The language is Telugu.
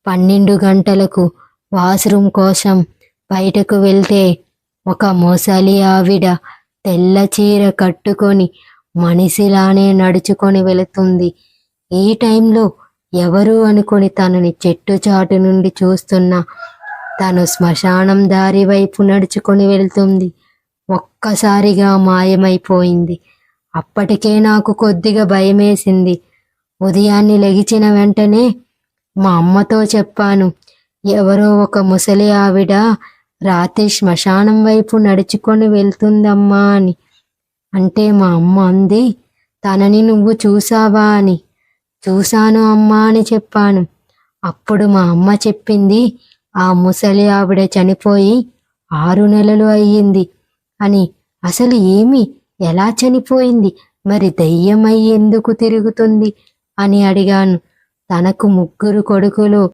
12 గంటలకు వాష్రూమ్ కోసం బయటకు వెళ్తే ఒక ముసలి ఆవిడ తెల్ల చీర కట్టుకొని మనిషిలానే నడుచుకొని వెళుతుంది. ఈ టైంలో ఎవరు అనుకొని తనని చెట్టు చాటు నుండి చూస్తున్నా తను శ్మశానం దారి వైపు నడుచుకొని వెళ్తుంది. ఒక్కసారిగా మాయమైపోయింది. అప్పటికే నాకు కొద్దిగా భయమేసింది. ఉదయాన్నే లెగిచిన వెంటనే మా అమ్మతో చెప్పాను, ఎవరో ఒక ముసలి ఆవిడ రాత్రి శ్మశానం వైపు నడుచుకొని వెళ్తుందమ్మా అని. అంటే మా అమ్మ అంది, తనని నువ్వు చూసావా అని. చూశాను అమ్మా అని చెప్పాను. అప్పుడు మా అమ్మ చెప్పింది, ఆ ముసలి ఆవిడ చనిపోయి 6 నెలలు అయ్యింది అని. అసలు ఎలా చనిపోయింది, మరి దెయ్యమై ఎందుకు తిరుగుతుంది అని అడిగాను. తనకు 3 కొడుకులు